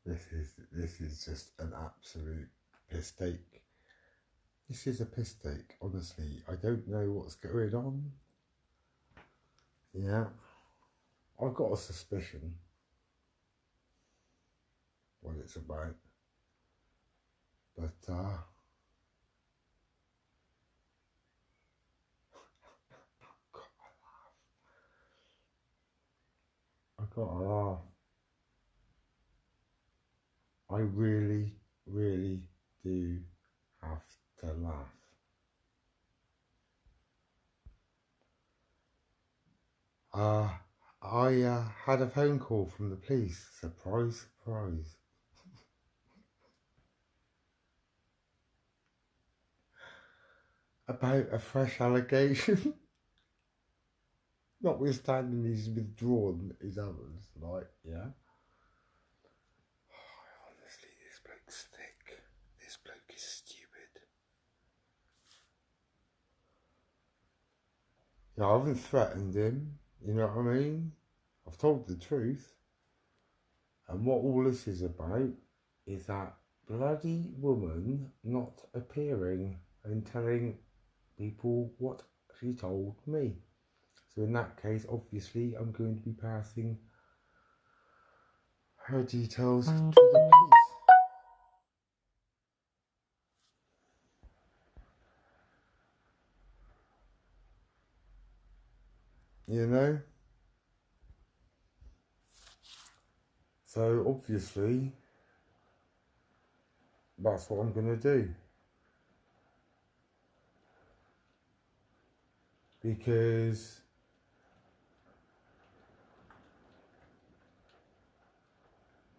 This is just an absolute piss take. This is a piss take, honestly. I don't know what's going on. Yeah. I've got a suspicion what it's about. But I gotta laugh. I really, really do have to laugh. I had a phone call from the police. Surprise, surprise. About a fresh allegation. Notwithstanding he's withdrawn his others, like, yeah. Honestly, this bloke's thick. This bloke is stupid. Yeah, I haven't threatened him, you know what I mean? I've told the truth. And what all this is about is that bloody woman not appearing and telling people what she told me. So in that case, obviously, I'm going to be passing her details to the police. You know? So obviously, that's what I'm going to do. Because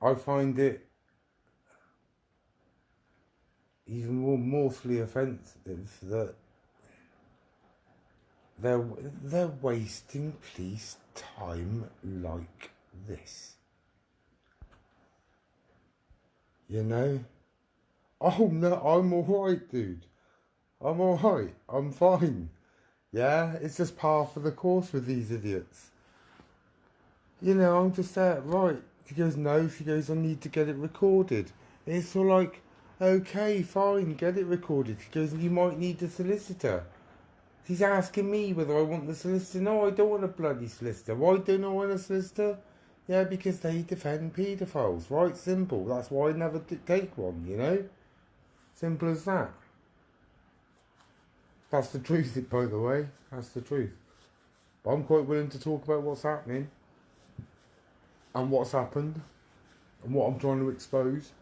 I find it even more mortally offensive that they're wasting police time like this. You know? Oh no, I'm alright, dude. I'm alright. I'm fine. Yeah, it's just par for the course with these idiots. You know, I'm just there, right. She goes, no. She goes, I need to get it recorded. And it's all like, okay, fine, get it recorded. She goes, you might need a solicitor. She's asking me whether I want the solicitor. No, I don't want a bloody solicitor. Why don't I want a solicitor? Yeah, because they defend paedophiles. Right, simple. That's why I never take one, you know? Simple as that. That's the truth, by the way. That's the truth. But I'm quite willing to talk about what's happening. And what's happened. And what I'm trying to expose.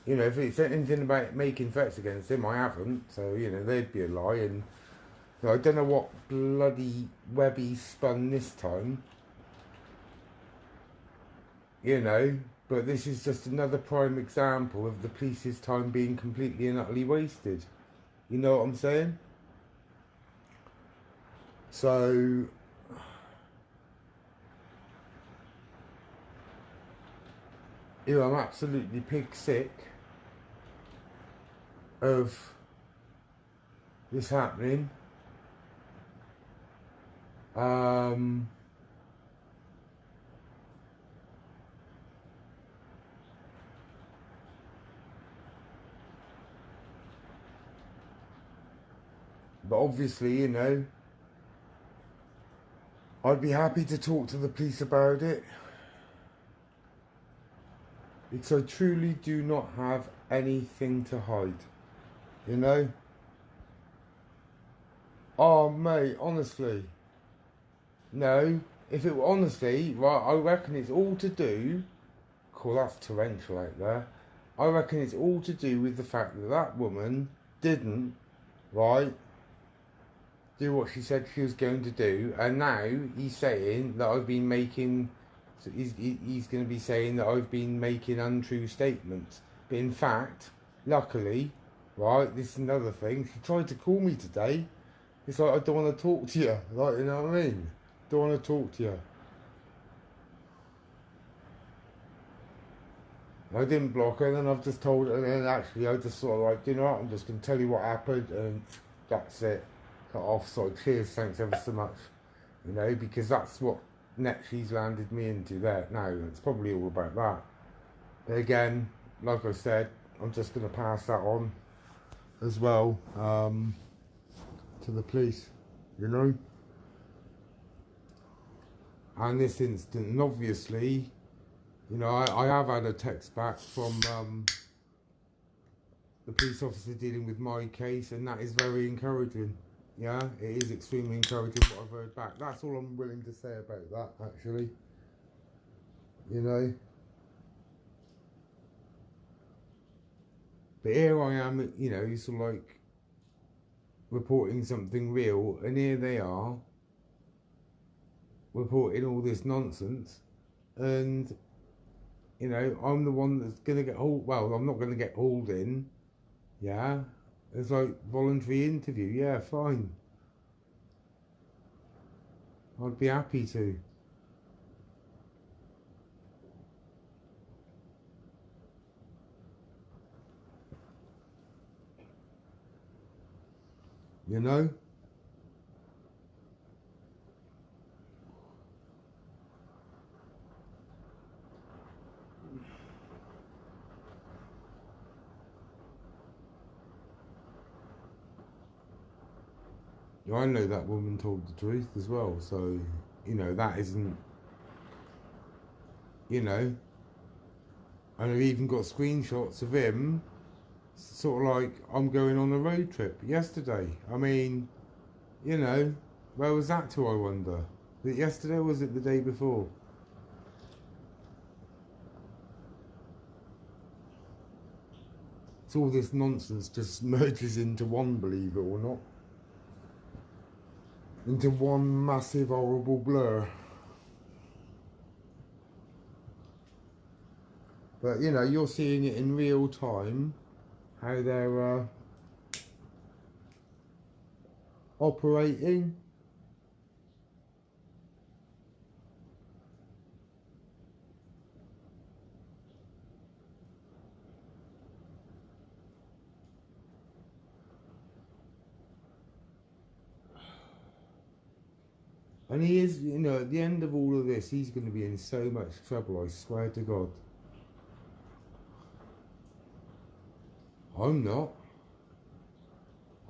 You know, if it's anything about making threats against him, I haven't. So, you know, they'd be a lie. And you know, I don't know what bloody web he spun this time. You know, but this is just another prime example of the police's time being completely and utterly wasted. You know what I'm saying? So, you know, I'm absolutely pig sick of this happening. But obviously, you know, I'd be happy to talk to the police about it. Because I truly do not have anything to hide. You know? Oh, mate, honestly. No. If it were honestly, right, I reckon it's all to do... Cool, that's torrential out there. I reckon it's all to do with the fact that that woman didn't, right, do what she said she was going to do, and now he's saying that I've been making, he's going to be saying that I've been making untrue statements. But in fact, luckily, right, this is another thing, she tried to call me today. It's like, I don't want to talk to you, like, you know what I mean? Don't want to talk to you. I didn't block her, and then I've just told her, and then actually I just sort of like, you know what, I'm just going to tell you what happened, and that's it. Cut off, so cheers, thanks ever so much. You know, because that's what net she's landed me into there. No, it's probably all about that. But again, like I said, I'm just going to pass that on as well to the police, you know. And this instant, and obviously, you know, I have had a text back from the police officer dealing with my case, and that is very encouraging. Yeah, it is extremely encouraging what I've heard back. That's all I'm willing to say about that, actually. You know. But here I am, you know, sort of like reporting something real, and here they are reporting all this nonsense, and you know, I'm the one that's gonna get hauled. Well, I'm not gonna get hauled in. Yeah, it's like voluntary interview. Yeah, fine. I'd be happy to. You know. I know that woman told the truth as well, so you know that isn't. You know, and I've even got screenshots of him, sort of like I'm going on a road trip yesterday. I mean, you know, where was that to? I wonder. Was it yesterday or was it the day before? So all this nonsense just merges into one, believe it or not. Into one massive horrible blur. But you know, you're seeing it in real time, how they're operating. And he is, you know, at the end of all of this, he's going to be in so much trouble, I swear to God. I'm not.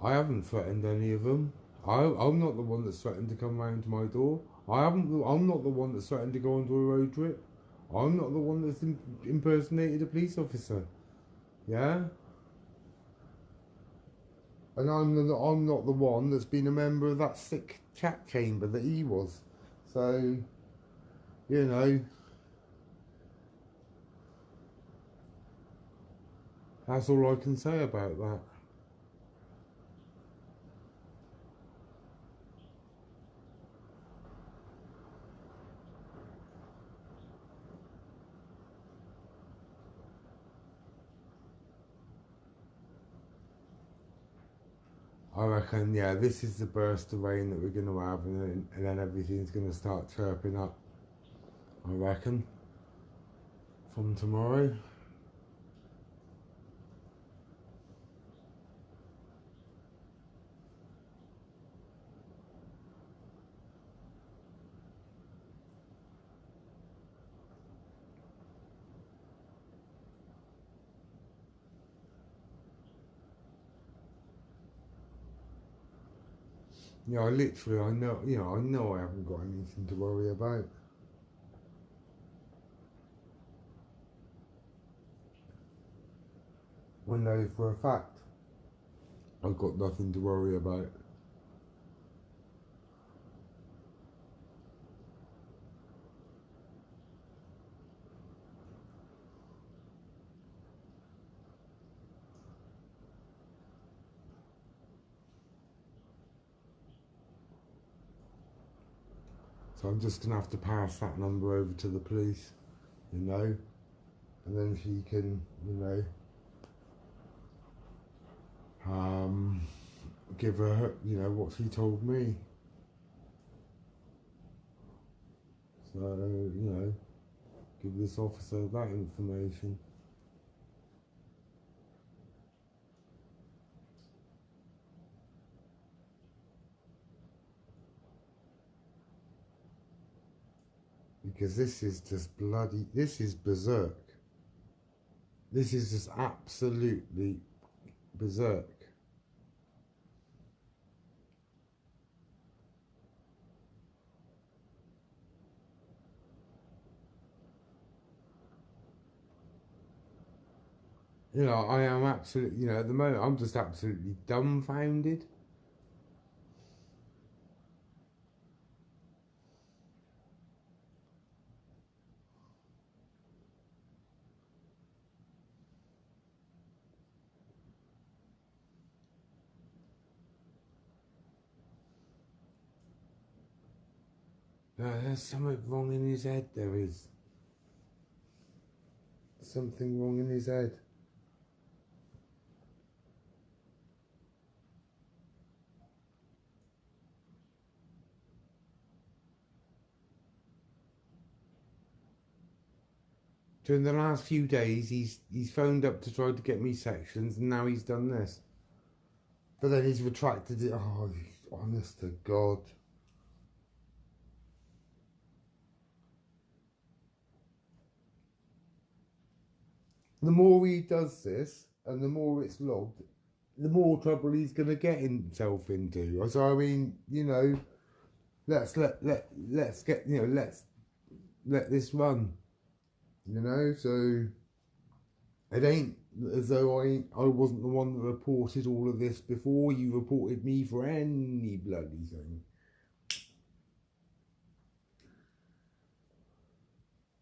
I haven't threatened any of them. I'm not the one that's threatened to come round to my door. I'm not the one that's threatened to go onto a road trip. I'm not the one that's impersonated a police officer. Yeah? And I'm not the one that's been a member of that sick chat chamber that he was. So, you know, that's all I can say about that. I reckon, yeah, this is the burst of rain that we're going to have, and then everything's going to start chirping up, I reckon, from tomorrow. Yeah, I know, you know, I know I haven't got anything to worry about. I know for a fact I've got nothing to worry about. So I'm just going to have to pass that number over to the police, you know, and then she can, you know, give her, you know, what she told me. So, you know, give this officer that information. Because this is just bloody, this is berserk. This is just absolutely berserk. You know, I am absolutely, you know, at the moment I'm just absolutely dumbfounded. No, there's something wrong in his head, there is. Something wrong in his head. During the last few days, he's phoned up to try to get me sections, and now he's done this. But then he's retracted it. Oh, honest to God. The more he does this, and the more it's logged, the more trouble he's going to get himself into. So I mean, you know, let's get, you know, let's let this run. You know, so it ain't as though I wasn't the one that reported all of this before. You reported me for any bloody thing.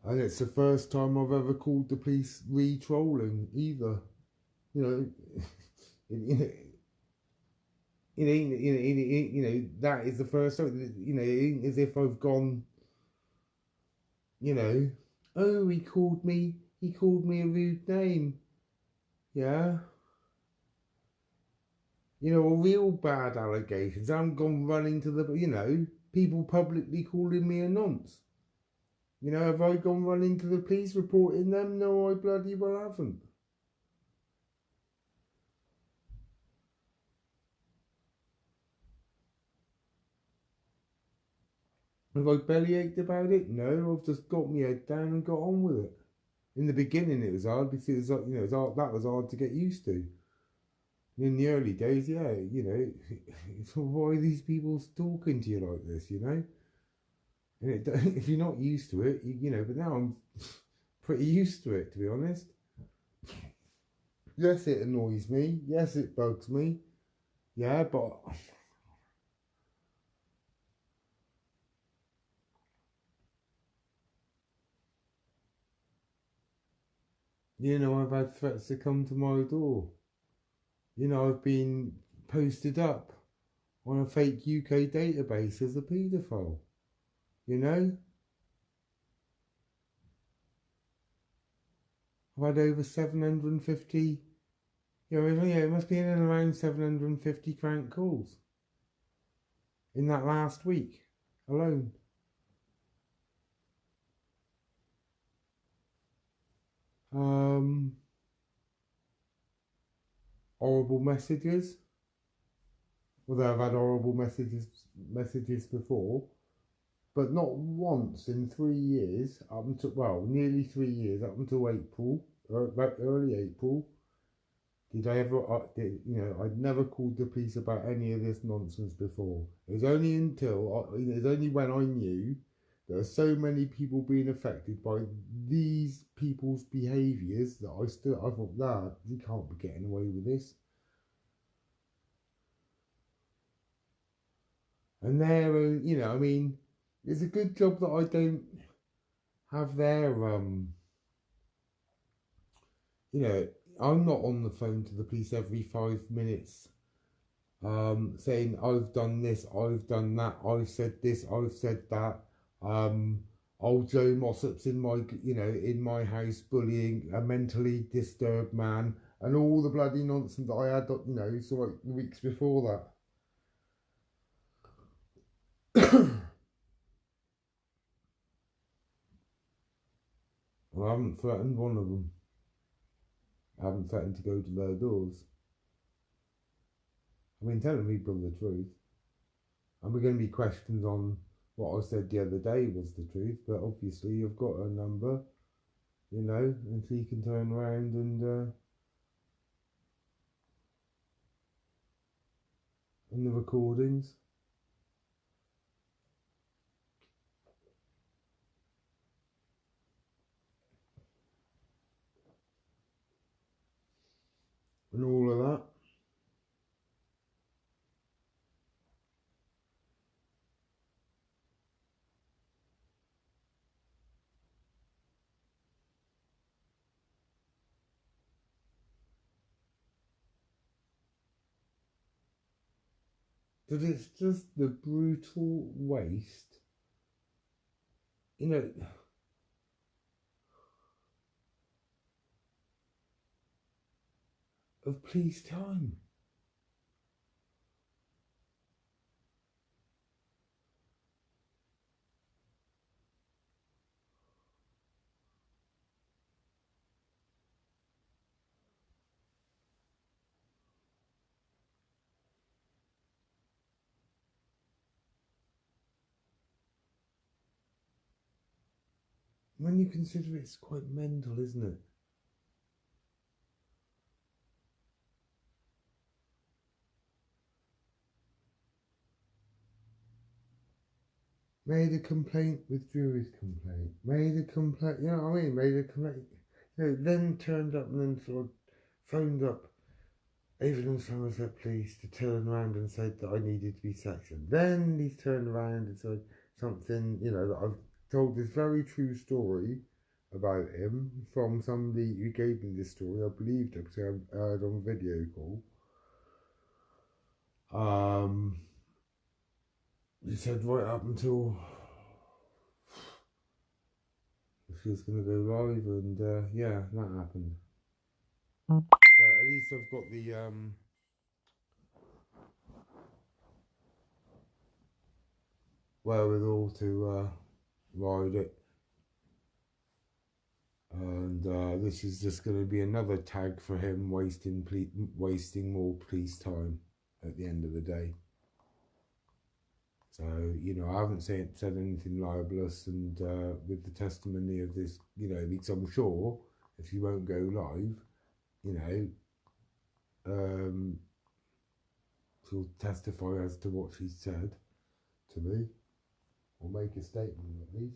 And it's the first time I've ever called the police re-trolling either. You know, it ain't, you know, that is the first time, you know, it ain't as if I've gone, you know, oh, he called me a rude name. Yeah. You know, real bad allegations. I haven't gone running to the, you know, people publicly calling me a nonce. You know, have I gone running to the police reporting them? No, I bloody well haven't. Have I bellyached about it? No, I've just got my head down and got on with it. In the beginning, it was hard because, you know, it was hard, that was hard to get used to. In the early days, yeah, you know, why are these people talking to you like this, you know? And it, if you're not used to it, you know, but now I'm pretty used to it, to be honest. Yes, it annoys me. Yes, it bugs me. Yeah, but you know, I've had threats to come to my door. You know, I've been posted up on a fake UK database as a paedophile. You know, I've had over 750. Yeah, it must be in and around 750 crank calls in that last week alone. Horrible messages. Although I've had horrible messages before, but not once in 3 years, up until, well, nearly 3 years, up until April, about early April, did I ever, you know, I'd never called the police about any of this nonsense before. It was only it was only when I knew there are so many people being affected by these people's behaviours that I thought, nah, you can't be getting away with this. And their own, you know, I mean, it's a good job that I don't have their, you know, I'm not on the phone to the police every 5 minutes, saying I've done this, I've done that, I've said this, I've said that. Old Joe Mossop's in my, you know, in my house bullying a mentally disturbed man, and all the bloody nonsense that I had, you know, so like weeks before that. Well, I haven't threatened one of them. I haven't threatened to go to their doors. I mean, telling people the truth. And we're going to be questioned on what I said the other day was the truth, but obviously you've got her number, you know, and she can turn around and in the recordings. And all of that. But it's just the brutal waste, you know, of police time. When you consider it's quite mental, isn't it? Made a complaint, withdrew his complaint. Made a complaint, you know what I mean? Made a complaint. You know, then turned up and then sort of phoned up Avon and Somerset Police to turn around and said that I needed to be sectioned. Then he's turned around and said something, you know, that I've told this very true story about him from somebody who gave me this story. I believed it because I heard on video call. He said right up until she was going to go live, and yeah, that happened. But at least I've got the wherewithal to ride it. And this is just going to be another tag for him wasting more police time at the end of the day. So, you know, I haven't said anything libelous, and with the testimony of this, you know, because I'm sure if she won't go live, you know, she'll testify as to what she said to me, or make a statement at least.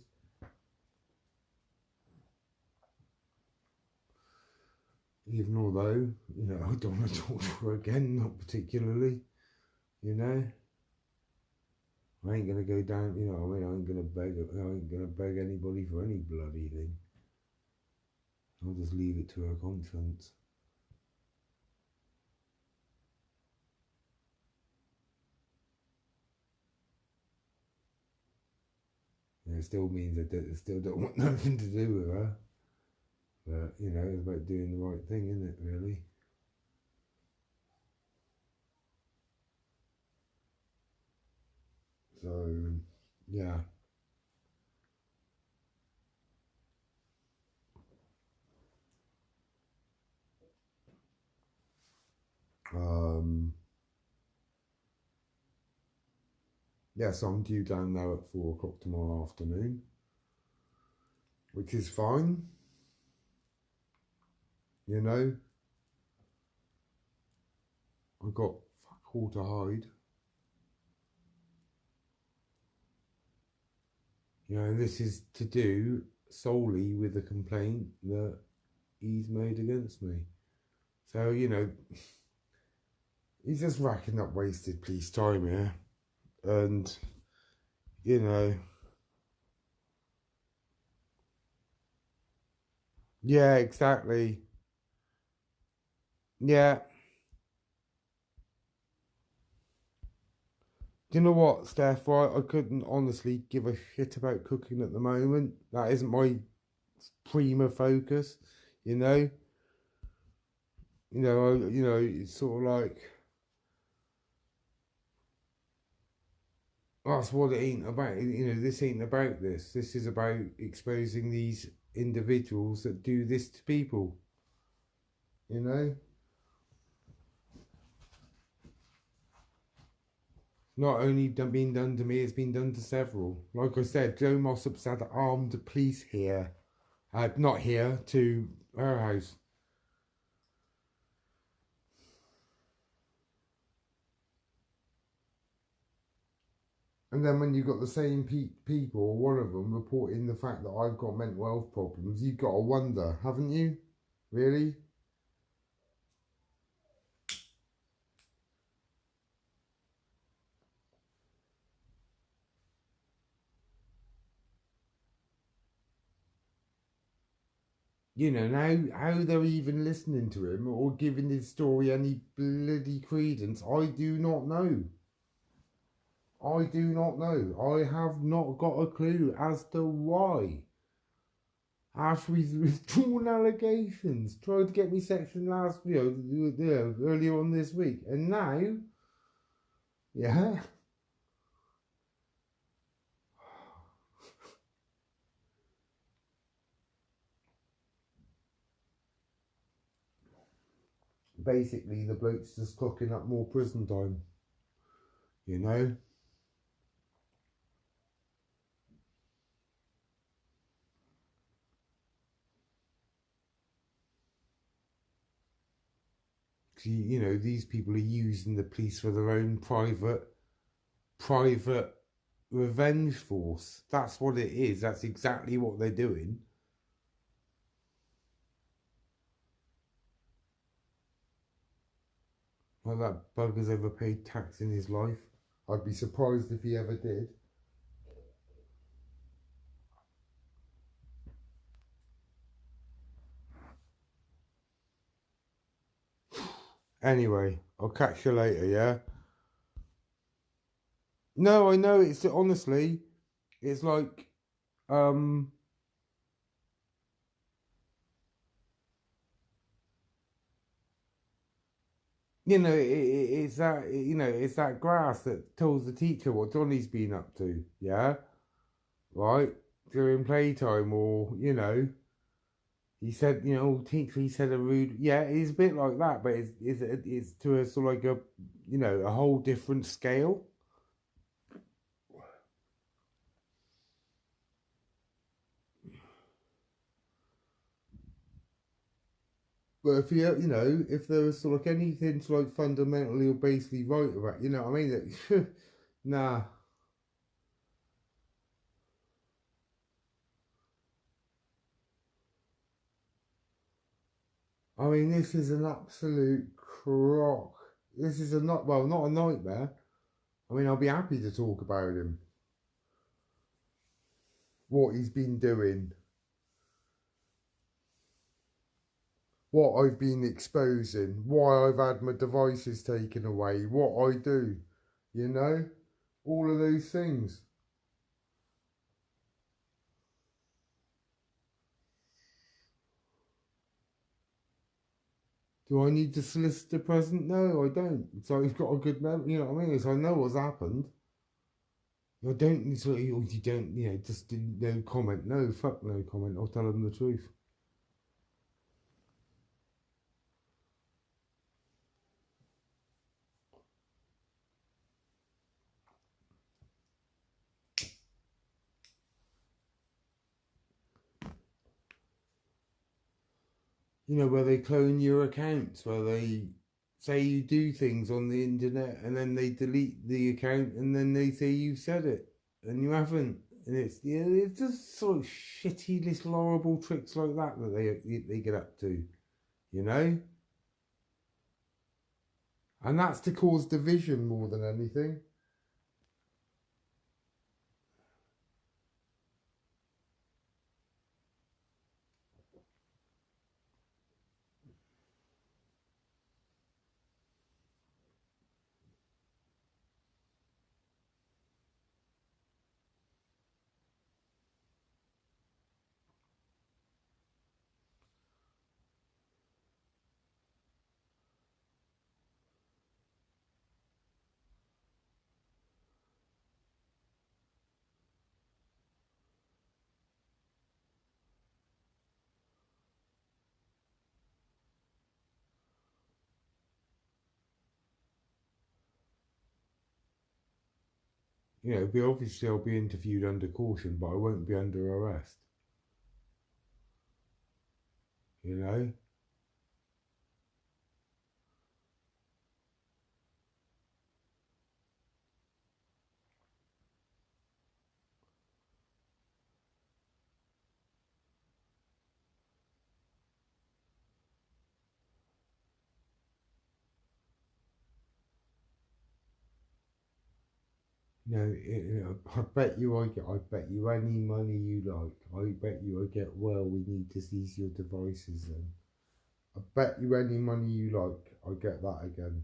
Even although, you know, I don't want to talk to her again, not particularly, you know. I ain't gonna go down, you know, I mean, I ain't gonna beg anybody for any bloody thing. I'll just leave it to her conscience. You know, it still means that I still don't want nothing to do with her. But, you know, it's about doing the right thing, isn't it, really? So, yeah. Yeah, so I'm due down now at 4 o'clock tomorrow afternoon, which is fine. You know, I got fuck all to hide. You know, this is to do solely with the complaint that he's made against me. So, you know, he's just racking up wasted police time here. And, you know, yeah, exactly. Yeah. Do you know what, Steph? Right, I couldn't honestly give a shit about cooking at the moment. That isn't my prima focus, you know. You know, it's sort of like that's what it ain't about. You know, this ain't about this. This is about exposing these individuals that do this to people. You know. Not only been done to me, it's been done to several. Like I said, Joe Mossop's had armed police here. Not here, to her house. And then when you've got the same people, one of them, reporting the fact that I've got mental health problems, you've got to wonder, haven't you? Really? You know, now how they're even listening to him or giving his story any bloody credence, I do not know. I do not know. I have not got a clue as to why. After he's withdrawn allegations, tried to get me section last earlier on this week, and now, yeah, basically the bloke's just clocking up more prison time, you know. You know, these people are using the police for their own private revenge force. That's what it is. That's exactly what they're doing. Well, that bugger's ever paid tax in his life. I'd be surprised if he ever did. Anyway, I'll catch you later, yeah? No, I know, it's honestly, it's like, um, you know, it's that, you know, it's that grass that tells the teacher what Johnny's been up to, yeah? Right? During playtime, or, you know, he said, you know, teacher, he said a rude, yeah, it's a bit like that, but it's to a sort of like a, you know, a whole different scale. But if you know, if there was sort of like anything to like fundamentally or basically right about, you know what I mean? That, nah. I mean, this is an absolute crock. This is a not well, not a nightmare. I mean, I'll be happy to talk about him, what he's been doing, what I've been exposing, why I've had my devices taken away, what I do, you know, all of those things. Do I need to solicitor present? No, I don't. So he's got a good memory, you know what I mean? So I know what's happened. I don't, so you don't, you know, just no comment. No, fuck no comment. I'll tell them the truth. You know, where they clone your accounts, where they say you do things on the internet and then they delete the account and then they say you said it and you haven't. And it's, you know, it's just sort of shitty little horrible tricks like that that they get up to, you know? And that's to cause division more than anything. You know, obviously I'll be interviewed under caution, but I won't be under arrest. You know? I bet you I bet you any money you like. I bet you I get, well, we need to seize your devices then. I bet you any money you like, I get that again.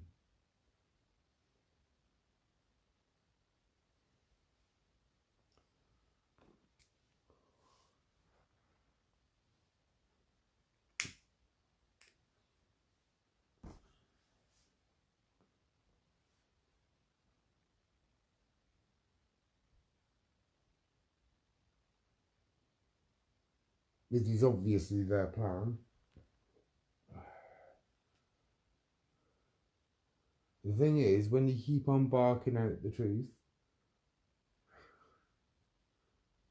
This is obviously their plan. The thing is, when you keep on barking out the truth,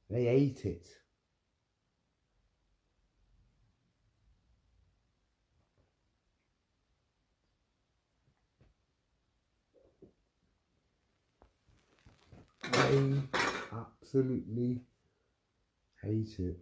they hate it. They absolutely hate it.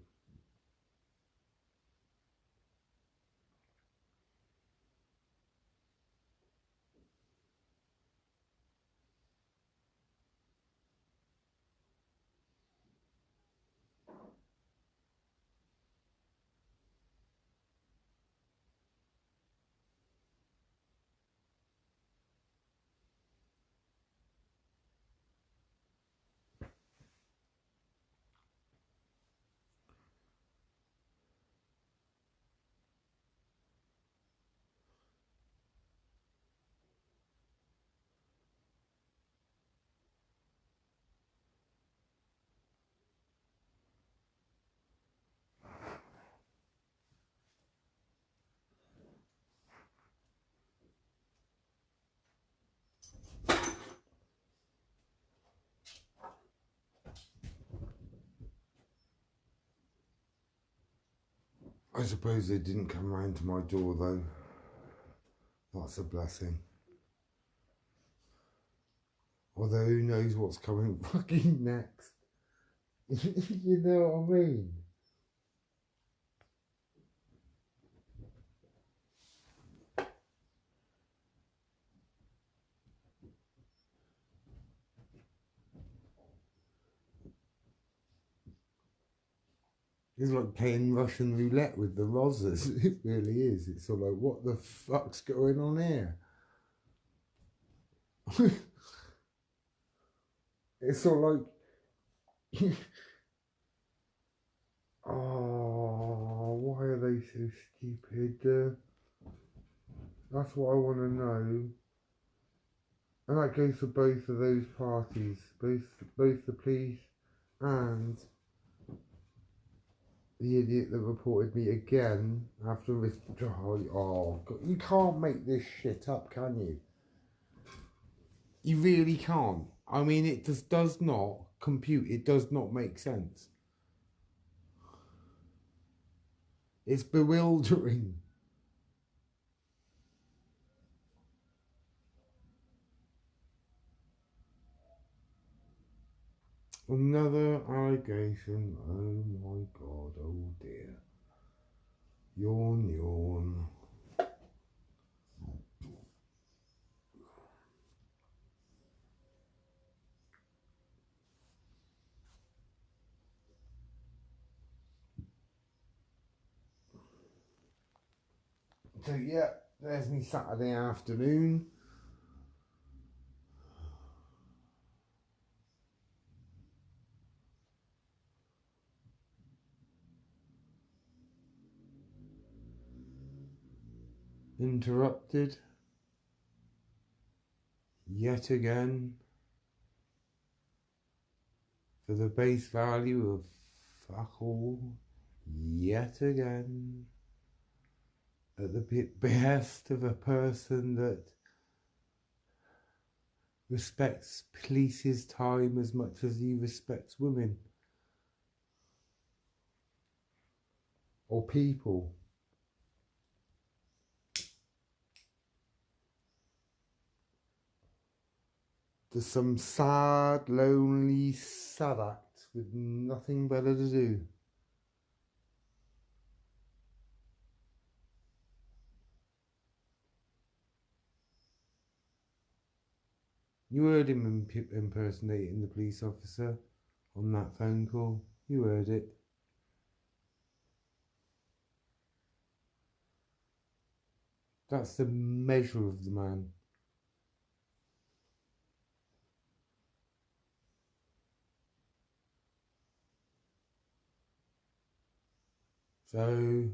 I suppose they didn't come round to my door though. That's a blessing. Although who knows what's coming fucking next. You know what I mean? It's like playing Russian roulette with the Rosas. It really is. It's sort of like, what the fuck's going on here? It's sort of like, oh, why are they so stupid? That's what I want to know. And that goes for both of those parties, both the police and the idiot that reported me again after this. Oh, God, you can't make this shit up, can you? You really can't. I mean, it just does not compute. It does not make sense. It's bewildering. Another allegation. Oh my God. Oh dear. Yawn, yawn. So yeah, there's me Saturday afternoon. Interrupted. Yet again. For the base value of fuck all. Yet again. At the behest of a person that respects police's time as much as he respects women or people. There's some sad, lonely savats with nothing better to do. You heard him impersonating the police officer on that phone call. You heard it. That's the measure of the man. So,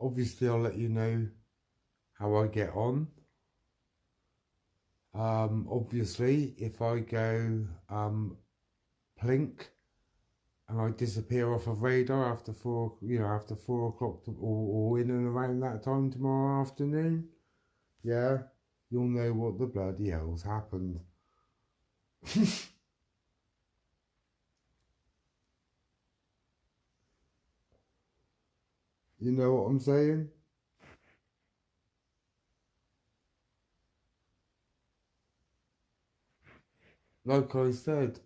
obviously I'll let you know how I get on. Obviously, if I go plink and I disappear off of radar after 4 o'clock or in and around that time tomorrow afternoon, yeah, you'll know what the bloody hell's happened. You know what I'm saying? Like I said,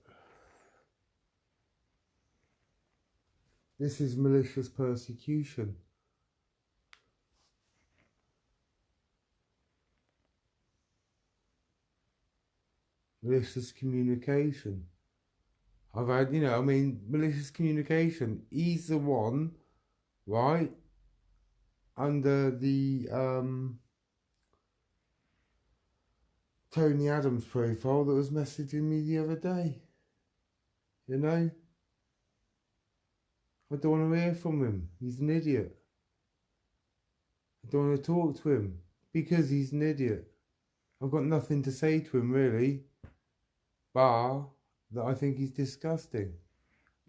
this is malicious persecution. Malicious communication. I've had, malicious communication. He's the one, right, under the Tony Adams profile that was messaging me the other day. You know? I don't want to hear from him. He's an idiot. I don't want to talk to him because he's an idiot. I've got nothing to say to him really, bar that I think he's disgusting.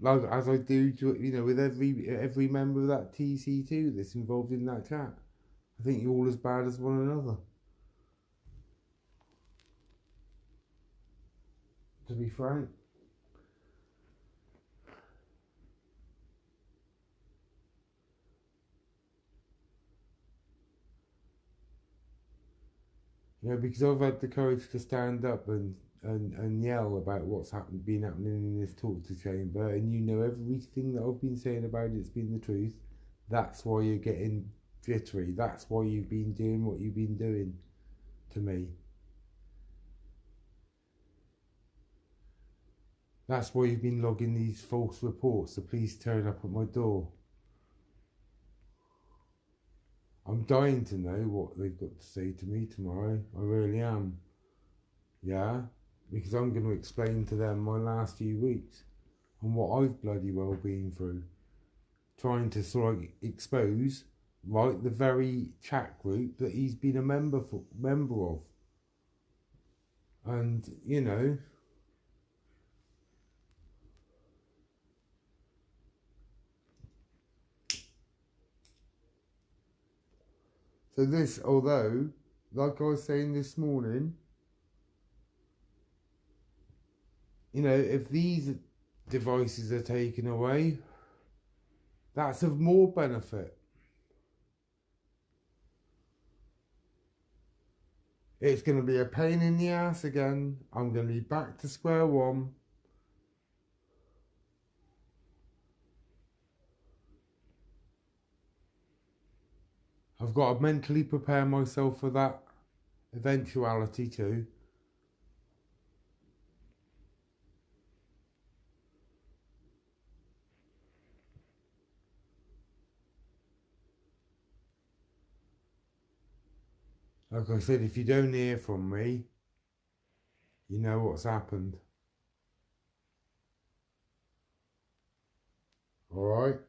Like as I do to, with every member of that TC2 that's involved in that chat. I think you're all as bad as one another. To be frank. Because I've had the courage to stand up and yell about what's been happening in this torture chamber, and everything that I've been saying about it's been the truth. That's why you're getting jittery. That's why you've been doing what you've been doing to me. That's why you've been logging these false reports. The police turn up at my door. I'm dying to know what they've got to say to me tomorrow. I really am. Yeah? Because I'm going to explain to them my last few weeks and what I've bloody well been through. Trying to sort of expose, right, the very chat group that he's been a member of. And, So this, although, like I was saying this morning, if these devices are taken away, that's of more benefit. It's going to be a pain in the ass again. I'm going to be back to square one. I've got to mentally prepare myself for that eventuality too. Like I said, if you don't hear from me, you know what's happened. Alright?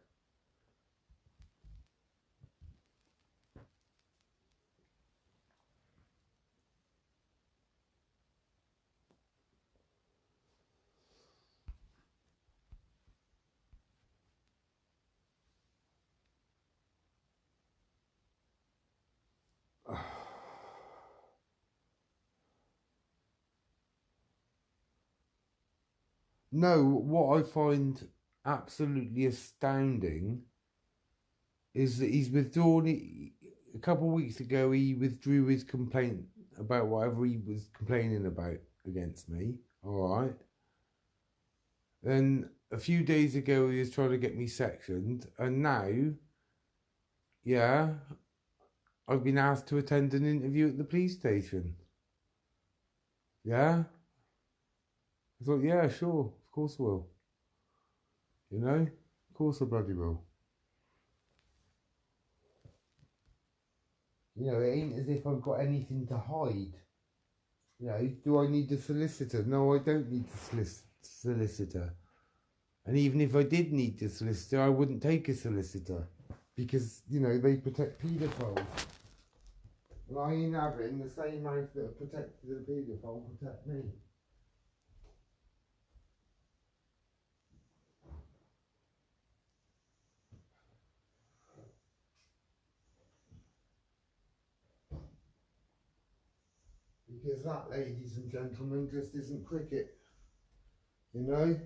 No, what I find absolutely astounding is that he's withdrawn it. A couple of weeks ago, he withdrew his complaint about whatever he was complaining about against me. All right. Then a few days ago, he was trying to get me sectioned, and now, yeah, I've been asked to attend an interview at the police station. Yeah. I thought, yeah, sure, of course I will. You know, of course I bloody will. You know, it ain't as if I've got anything to hide. You know, do I need a solicitor? No, I don't need a solicitor. And even if I did need a solicitor, I wouldn't take a solicitor. Because, you know, they protect paedophiles. And I ain't having the same mouth that have protected a paedophile protect me. Because that, ladies and gentlemen, just isn't cricket. You know?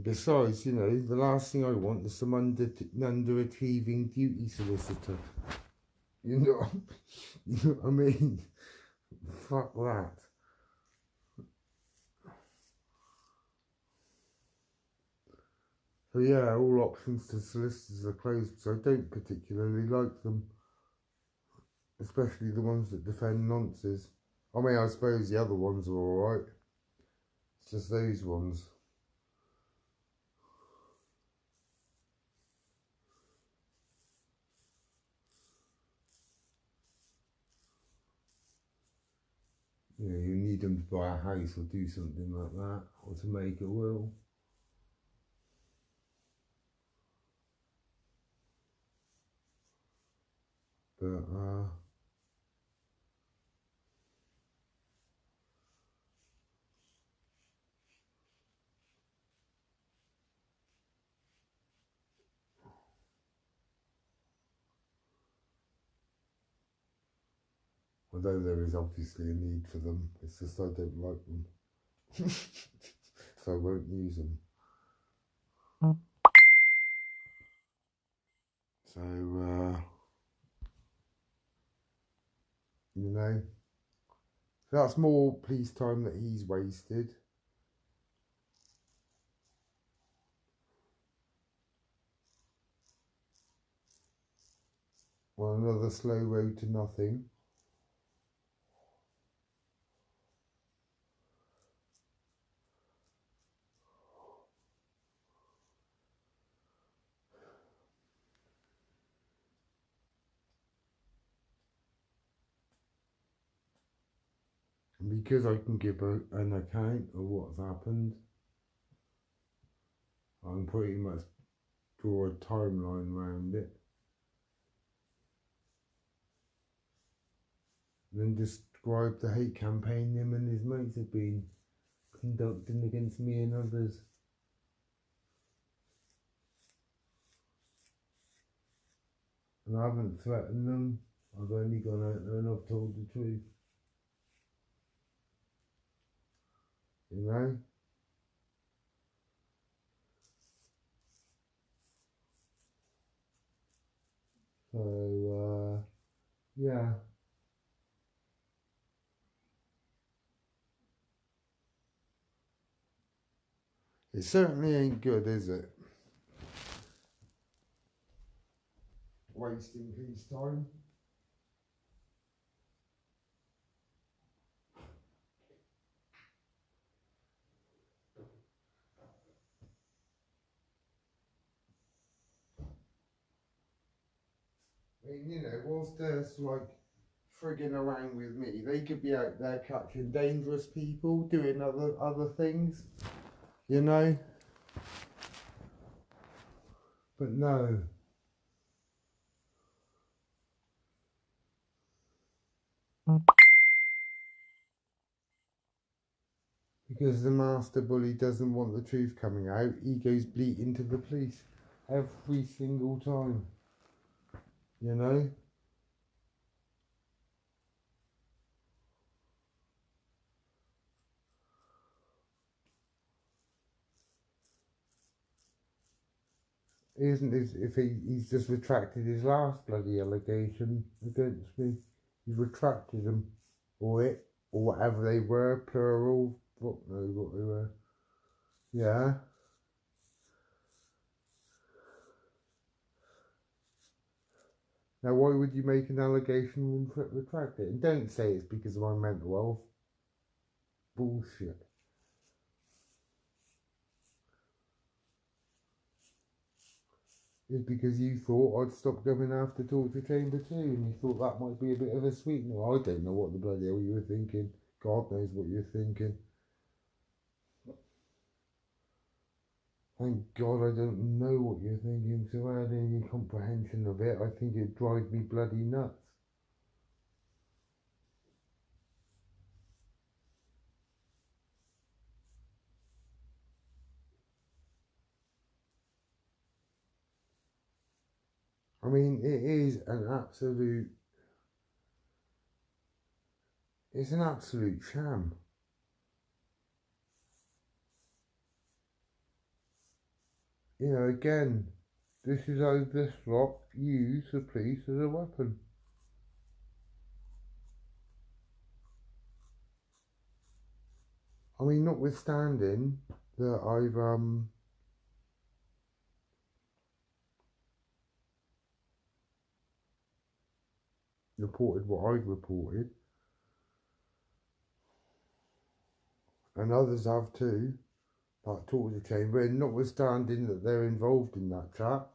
Besides, you know, the last thing I want is some underachieving duty solicitor. You know, you know what I mean? Fuck that. So yeah, all options to solicitors are closed because I don't particularly like them. Especially the ones that defend nonces. I mean, I suppose the other ones are alright. It's just those ones. You know, you need them to buy a house or do something like that, or to make a will. But, although there is obviously a need for them, it's just I don't like them. So I won't use them. So, you know, that's more police time that he's wasted. Well, another slow road to nothing. And because I can give an account of what's happened, I can pretty much draw a timeline around it. And then describe the hate campaign him and his mates have been conducting against me and others. And I haven't threatened them. I've only gone out there and I've told the truth. You know? So, yeah. It certainly ain't good, is it? Wasting police time. I mean, you know, whilst there's like frigging around with me, they could be out there catching dangerous people, doing other things, you know? But no. Because the master bully doesn't want the truth coming out, he goes bleating to the police every single time. You know? Isn't this, if he's just retracted his last bloody allegation against me? He's retracted them, or it, or whatever they were, plural, fuck knows what they were. Yeah. Now, why would you make an allegation and retract it? And don't say it's because of my mental health. Bullshit. It's because you thought I'd stop coming after Torture Chamber 2 and you thought that might be a bit of a sweetener. I don't know what the bloody hell you were thinking. God knows what you're thinking. Thank God I don't know what you're thinking, so I had any comprehension of it. I think it drives me bloody nuts. I mean, it's an absolute sham. You know, again, this is how this lot use the police as a weapon. I mean, notwithstanding that I've reported what I've reported, and others have too, like Torture Chamber, and notwithstanding that they're involved in that chat,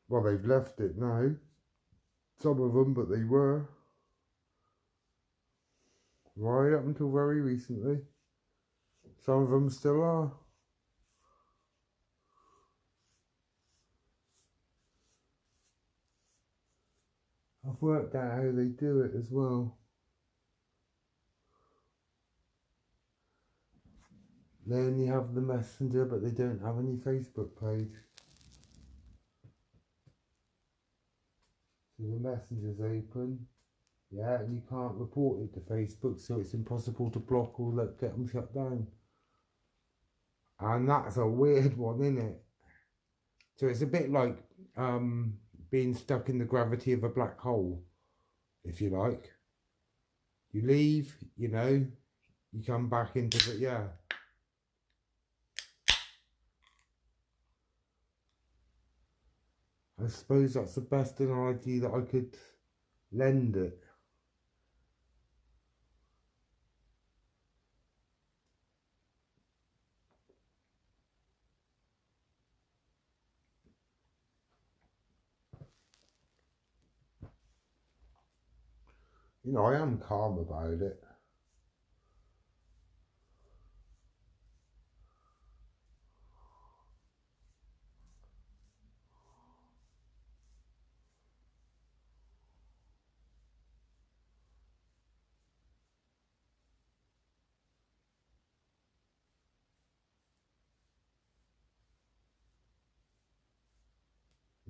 well, they've left it now, some of them, but they were, right up until very recently. Some of them still are. I've worked out how they do it as well. They only have the messenger, but they don't have any Facebook page. So the messenger's open, yeah, and you can't report it to Facebook, so it's impossible to block or get them shut down. And that's a weird one, isn't it? So it's a bit like being stuck in the gravity of a black hole, if you like. You leave, you know, you come back into the, yeah. I suppose that's the best analogy that I could lend it. You know, I am calm about it.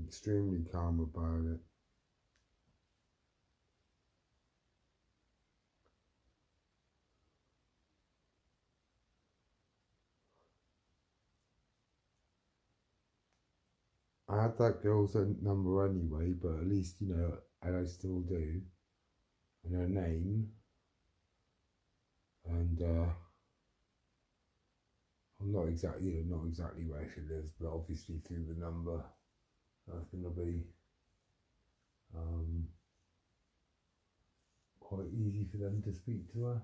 Extremely calm about it. I had that girl's number anyway, but at least, you know, and I still do, and her name, and I'm not exactly, you know, not exactly where she lives, but obviously through the number, that's going to be quite easy for them to speak to her.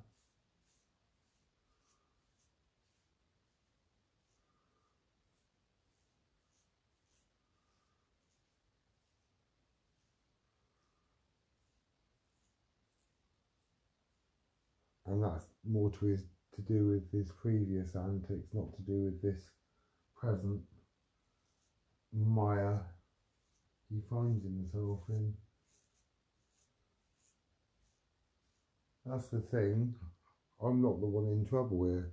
And that's more to do with his previous antics, not to do with this present mire he finds himself in. That's the thing. I'm not the one in trouble here.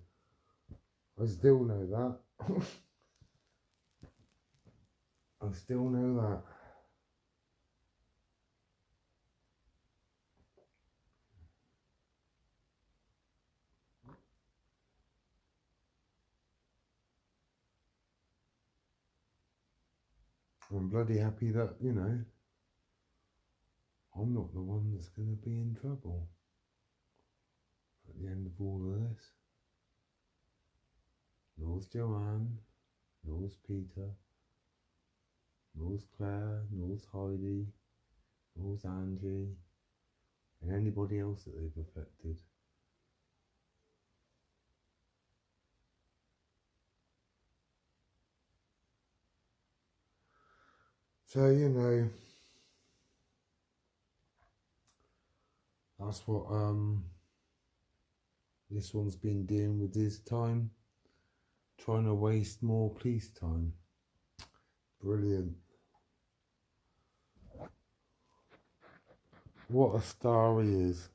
I still know that. I still know that. I'm bloody happy that, you know, I'm not the one that's going to be in trouble at the end of all of this. Nor's Joanne, Nor's Peter, Nor's Claire, Nor's Heidi, Nor's Angie, and anybody else that they've affected. So, you know, that's what this one's been doing with his time, trying to waste more police time. Brilliant. What a star he is.